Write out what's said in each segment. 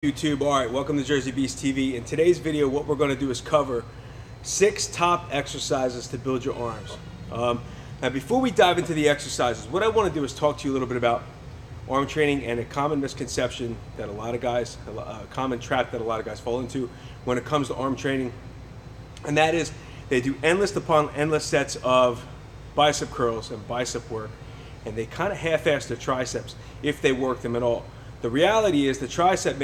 YouTube. All right, welcome to Jersey Beast TV. In today's video, what we're going to do is cover 6 top exercises to build your arms. Now, before we dive into the exercises, what I want to do is talk to you a little bit about arm training and a common misconception that a lot of guys, a common trap that a lot of guys fall into when it comes to arm training, and that is they do endless upon endless sets of bicep curls and bicep work, and they kind of half-ass their triceps if they work them at all. The reality is the triceps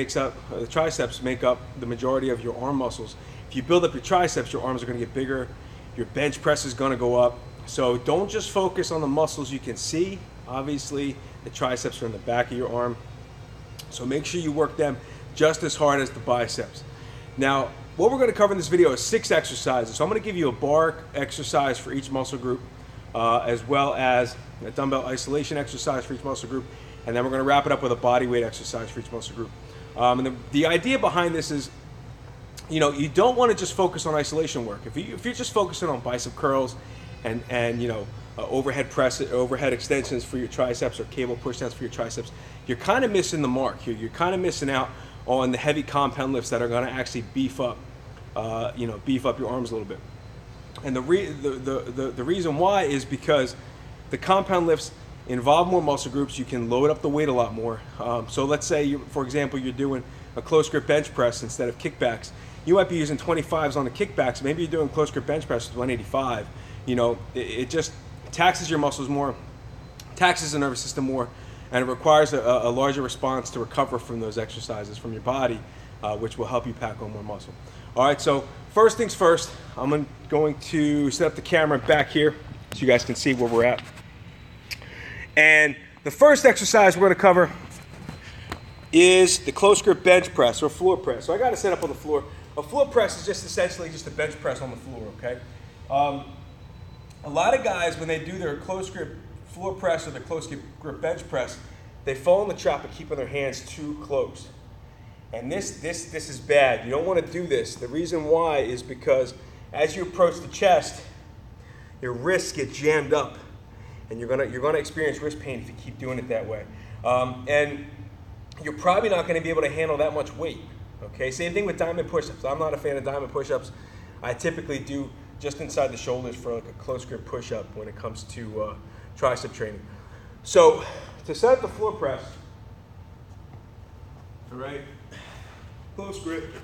make up the majority of your arm muscles. If you build up your triceps, your arms are going to get bigger, your bench press is going to go up. So don't just focus on the muscles you can see. Obviously, the triceps are in the back of your arm. So make sure you work them just as hard as the biceps. Now, what we're going to cover in this video is 6 exercises. So I'm going to give you a bar exercise for each muscle group, as well as a dumbbell isolation exercise for each muscle group. And then we're going to wrap it up with a body weight exercise for each muscle group. And the idea behind this is, you don't want to just focus on isolation work. If you're just focusing on bicep curls and overhead extensions for your triceps or cable push downs for your triceps, you're kind of missing the mark. You're kind of missing out on the heavy compound lifts that are going to actually beef up your arms a little bit. And the reason why is because the compound lifts involve more muscle groups. You can load up the weight a lot more. So let's say, for example, you're doing a close grip bench press instead of kickbacks. You might be using 25s on the kickbacks. Maybe you're doing close grip bench press with 185. It just taxes your muscles more, taxes the nervous system more, and it requires a larger response to recover from those exercises from your body, which will help you pack on more muscle. All right, so first things first, I'm going to set up the camera back here so you guys can see where we're at. And the first exercise we're going to cover is the close grip bench press or floor press. So I got to set up on the floor. A floor press is just essentially just a bench press on the floor, okay? A lot of guys, when they do their close grip floor press or their close grip bench press, they fall in the trap of keeping their hands too close. And this is bad. You don't want to do this. The reason why is because as you approach the chest, your wrists get jammed up. And you're gonna experience wrist pain if you keep doing it that way. And you're probably not gonna be able to handle that much weight. Okay, same thing with diamond push-ups. I'm not a fan of diamond push-ups. I typically do just inside the shoulders for like a close grip push-up when it comes to tricep training. So to set up the floor press, all right, close grip,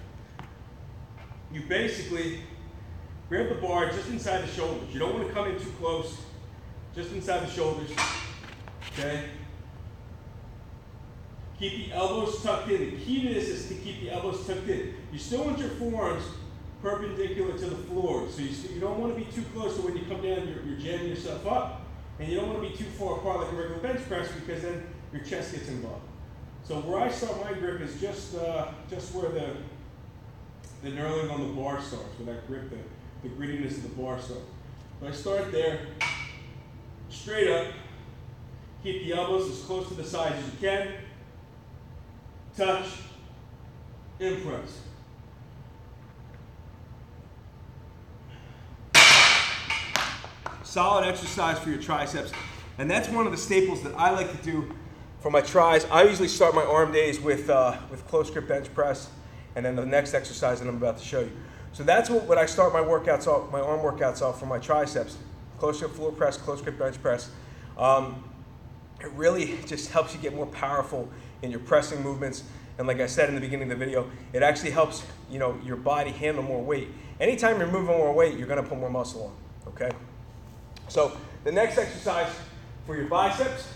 you basically grab the bar just inside the shoulders. You don't want to come in too close. Just inside the shoulders, okay? Keep the elbows tucked in. The key to this is to keep the elbows tucked in. You still want your forearms perpendicular to the floor, so you don't want to be too close, so when you come down, you're jamming yourself up, and you don't want to be too far apart like a regular bench press because then your chest gets involved. So where I start my grip is just where the knurling on the bar starts, where that grip, the grittiness of the bar starts. So I start there. Straight up, keep the elbows as close to the sides as you can, touch, and press. Solid exercise for your triceps, and that's one of the staples that I like to do for my tris. I usually start my arm days with close grip bench press, and then the next exercise that I'm about to show you. So that's what I start my workouts off, my arm workouts off for my triceps. Close grip floor press, close grip bench press. It really just helps you get more powerful in your pressing movements. And like I said in the beginning of the video, it actually helps your body handle more weight. Anytime you're moving more weight, you're gonna put more muscle on, okay? So the next exercise for your biceps.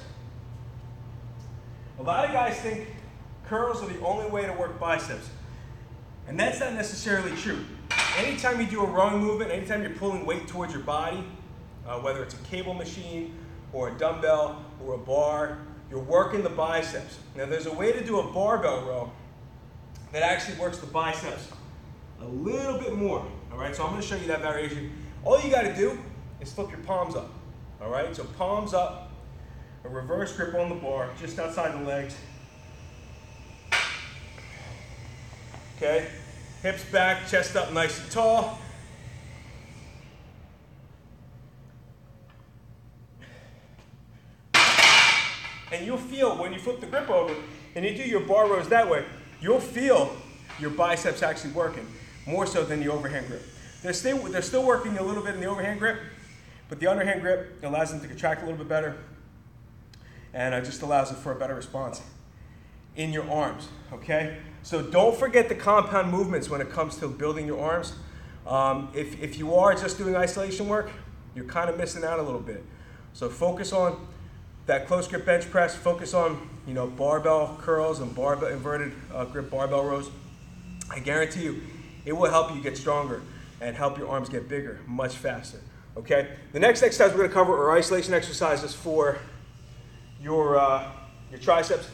A lot of guys think curls are the only way to work biceps. And that's not necessarily true. Anytime you do a rowing movement, anytime you're pulling weight towards your body, whether it's a cable machine or a dumbbell or a bar, you're working the biceps. Now there's a way to do a barbell row that actually works the biceps a little bit more, all right? So I'm gonna show you that variation. All you gotta do is flip your palms up, all right? So palms up, a reverse grip on the bar, just outside the legs. Okay, hips back, chest up nice and tall. And you'll feel when you flip the grip over and you do your bar rows that way, you'll feel your biceps actually working more so than the overhand grip. They're still working a little bit in the overhand grip, but the underhand grip allows them to contract a little bit better, and it just allows it for a better response in your arms, okay? So don't forget the compound movements when it comes to building your arms. If you are just doing isolation work, you're kind of missing out a little bit. So focus on that close grip bench press, focus on, you know, barbell curls and barbell inverted grip barbell rows. I guarantee you, it will help you get stronger and help your arms get bigger much faster, okay? The next exercise we're gonna cover are isolation exercises for your triceps.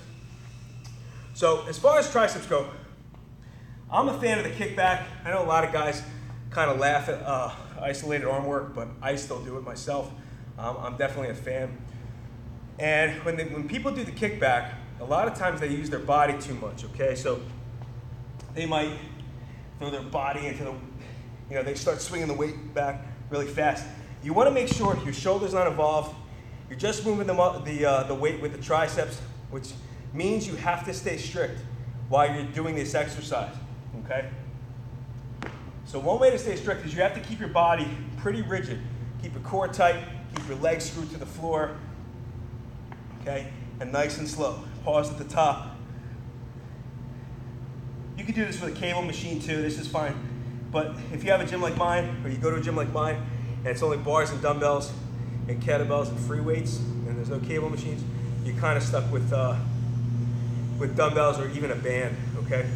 So as far as triceps go, I'm a fan of the kickback. I know a lot of guys kind of laugh at isolated arm work, but I still do it myself. I'm definitely a fan. And when people do the kickback, a lot of times they use their body too much, okay? So they might throw their body into the, you know, they start swinging the weight back really fast. You want to make sure your shoulder's not involved. You're just moving the weight with the triceps, which means you have to stay strict while you're doing this exercise, okay? So one way to stay strict is you have to keep your body pretty rigid. Keep your core tight, keep your legs screwed to the floor, okay? And nice and slow. Pause at the top. You can do this with a cable machine too, this is fine. But if you have a gym like mine, or you go to a gym like mine, and it's only bars and dumbbells and kettlebells and free weights, and there's no cable machines, you're kind of stuck with dumbbells or even a band, okay?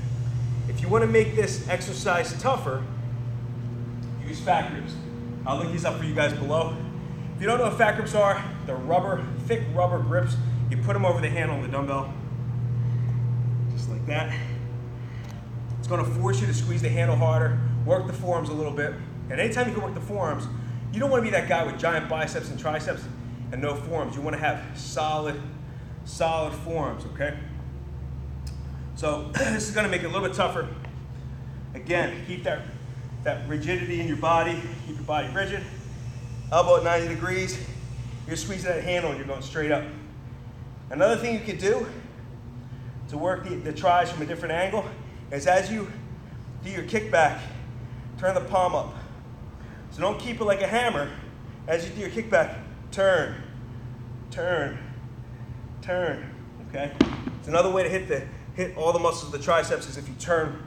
If you want to make this exercise tougher, use fat grips. I'll link these up for you guys below. If you don't know what fat grips are, they're thick rubber grips. You put them over the handle of the dumbbell, just like that. It's going to force you to squeeze the handle harder, work the forearms a little bit. And anytime you can work the forearms, you don't want to be that guy with giant biceps and triceps and no forearms. You want to have solid forearms, okay? So this is going to make it a little bit tougher. Again, keep that rigidity in your body. Keep your body rigid. Elbow at 90 degrees. You're squeezing that handle and you're going straight up. Another thing you can do to work the tris from a different angle is as you do your kickback, turn the palm up. So don't keep it like a hammer. As you do your kickback, turn, turn, turn, okay? It's another way to hit all the muscles of the triceps is if you turn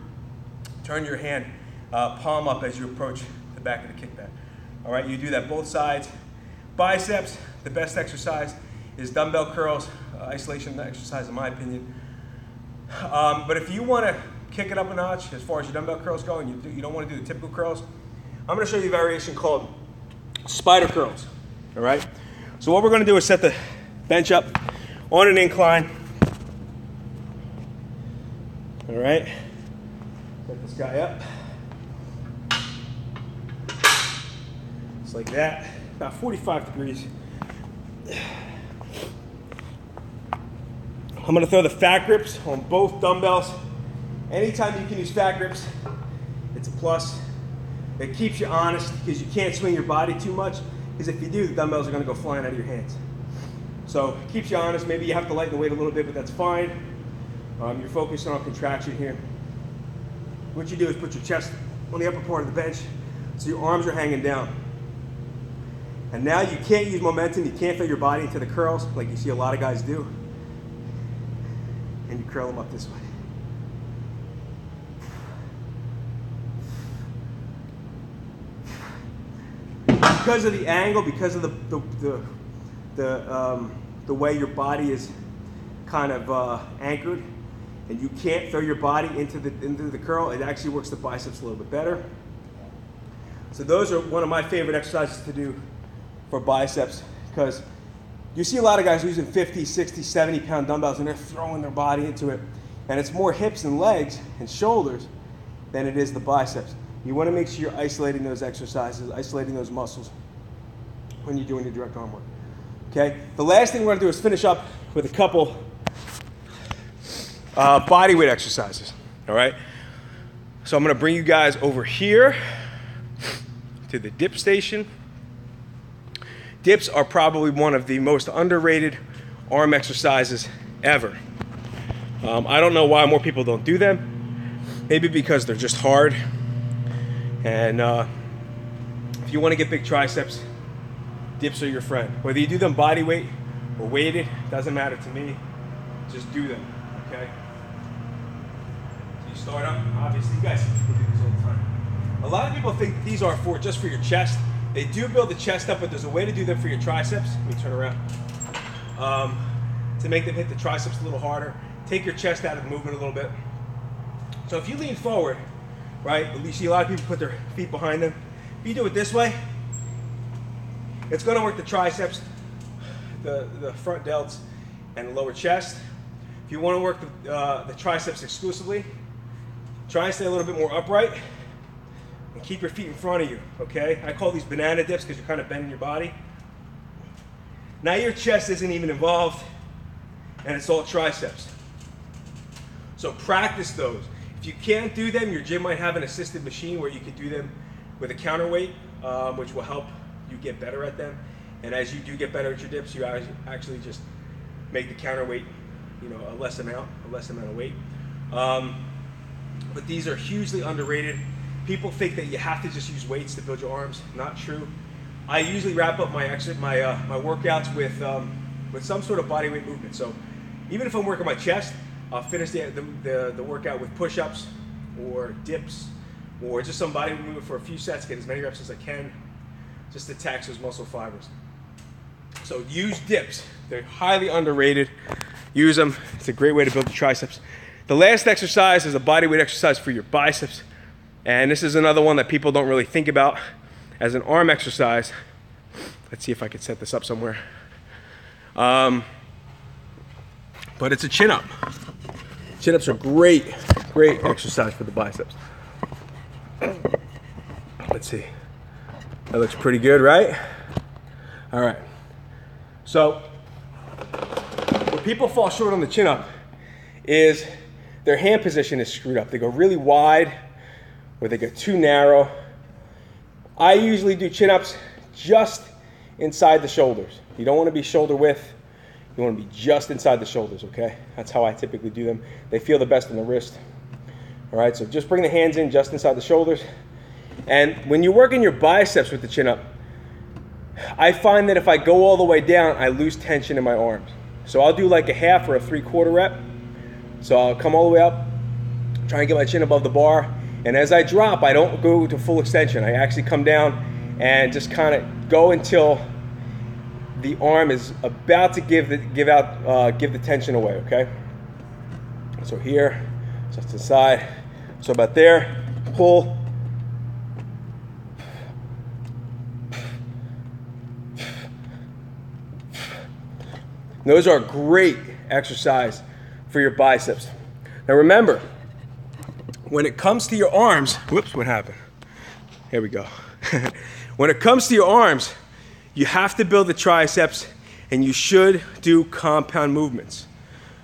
your hand palm up as you approach the back of the kickback. All right, you do that both sides. Biceps, the best exercise is dumbbell curls, isolation exercise in my opinion. But if you want to kick it up a notch as far as your dumbbell curls go and you don't want to do the typical curls, I'm going to show you a variation called spider curls, all right? So what we're going to do is set the bench up on an incline, all right? Set this guy up. Just like that, about 45 degrees. I'm going to throw the fat grips on both dumbbells. Anytime you can use fat grips, it's a plus. It keeps you honest because you can't swing your body too much, because if you do, the dumbbells are going to go flying out of your hands. So it keeps you honest. Maybe you have to lighten the weight a little bit, but that's fine. You're focusing on contraction here. What you do is put your chest on the upper part of the bench so your arms are hanging down. And now you can't use momentum. You can't throw your body into the curls like you see a lot of guys do. And you curl them up this way. Because of the angle, because of the way your body is kind of anchored, and you can't throw your body into the curl, it actually works the biceps a little bit better. So those are one of my favorite exercises to do for biceps, because you see a lot of guys using 50, 60, 70 pound dumbbells and they're throwing their body into it, and it's more hips and legs and shoulders than it is the biceps. You want to make sure you're isolating those exercises, isolating those muscles when you're doing your direct arm work. Okay? The last thing we're going to do is finish up with a couple body weight exercises. All right? So I'm going to bring you guys over here to the dip station. Dips are probably one of the most underrated arm exercises ever. I don't know why more people don't do them. Maybe because they're just hard. And if you want to get big triceps, dips are your friend. Whether you do them body weight or weighted, doesn't matter to me. Just do them, okay? So you start up, obviously you guys see people do this all the time. A lot of people think these are just for your chest. They do build the chest up, but there's a way to do them for your triceps. Let me turn around. To make them hit the triceps a little harder. Take your chest out of the movement a little bit. So if you lean forward, right, you see a lot of people put their feet behind them. If you do it this way, it's going to work the triceps, the front delts, and the lower chest. If you want to work the triceps exclusively, try and stay a little bit more upright and keep your feet in front of you, okay? I call these banana dips because you're kind of bending your body. Now your chest isn't even involved, and it's all triceps. So practice those. If you can't do them, your gym might have an assisted machine where you can do them with a counterweight, which will help you get better at them. And as you do get better at your dips, you actually just make the counterweight, you know, a less amount of weight. But these are hugely underrated. People think that you have to just use weights to build your arms. Not true. I usually wrap up my workouts with some sort of bodyweight movement. So even if I'm working my chest, I'll finish the workout with push-ups or dips or just some body movement for a few sets, get as many reps as I can, just to tax those muscle fibers. So use dips. They're highly underrated. Use them. It's a great way to build the triceps. The last exercise is a bodyweight exercise for your biceps. And this is another one that people don't really think about as an arm exercise. Let's see if I can set this up somewhere. But it's a chin-up. Chin-ups are great exercise for the biceps. Let's see. That looks pretty good, right? All right. So, where people fall short on the chin-up is their hand position is screwed up. They go really wide, or they go too narrow. I usually do chin-ups just inside the shoulders. You don't want to be shoulder width. You want to be just inside the shoulders, okay? That's how I typically do them. They feel the best in the wrist. All right, so just bring the hands in just inside the shoulders. And when you're working your biceps with the chin-up, I find that if I go all the way down, I lose tension in my arms. So I'll do like a half or a 3/4 rep. So I'll come all the way up, try and get my chin above the bar. And as I drop, I don't go to full extension. I actually come down and just kind of go until the arm is about to give the tension away, okay? So here, just to the side. So about there, pull. Those are a great exercise for your biceps. Now remember, when it comes to your arms, whoops, what happened? Here we go. When it comes to your arms, you have to build the triceps, and you should do compound movements.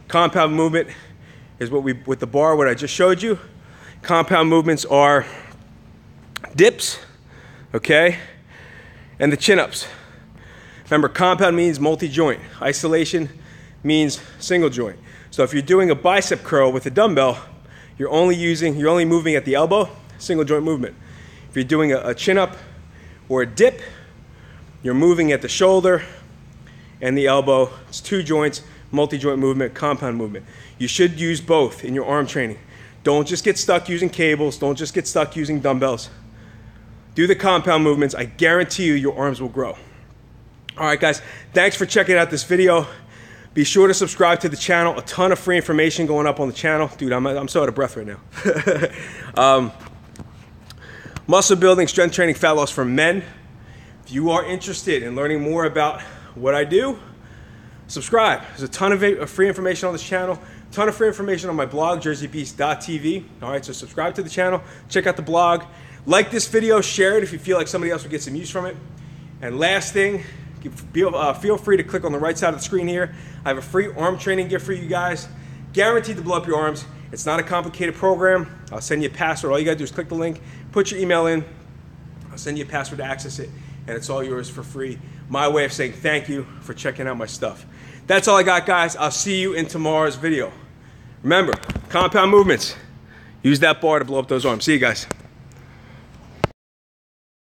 Compound movement is with the bar, what I just showed you. Compound movements are dips, okay, and the chin-ups. Remember, compound means multi-joint. Isolation means single joint. So if you're doing a bicep curl with a dumbbell, you're only moving at the elbow, single joint movement. If you're doing a chin-up or a dip, you're moving at the shoulder and the elbow. It's two joints, multi-joint movement, compound movement. You should use both in your arm training. Don't just get stuck using cables. Don't just get stuck using dumbbells. Do the compound movements. I guarantee you your arms will grow. All right, guys, thanks for checking out this video. Be sure to subscribe to the channel. A ton of free information going up on the channel. Dude, I'm so out of breath right now. Muscle building, strength training, fat loss for men. If you are interested in learning more about what I do, subscribe. There's a ton of free information on this channel. A ton of free information on my blog, jerseybeast.tv. All right, so subscribe to the channel. Check out the blog. Like this video. Share it if you feel like somebody else would get some use from it. And last thing, feel free to click on the right side of the screen here. I have a free arm training gift for you guys. Guaranteed to blow up your arms. It's not a complicated program. I'll send you a password. All you gotta do is click the link, put your email in. I'll send you a password to access it, and it's all yours for free. My way of saying thank you for checking out my stuff. That's all I got, guys. I'll see you in tomorrow's video. Remember, compound movements. Use that bar to blow up those arms. See you guys.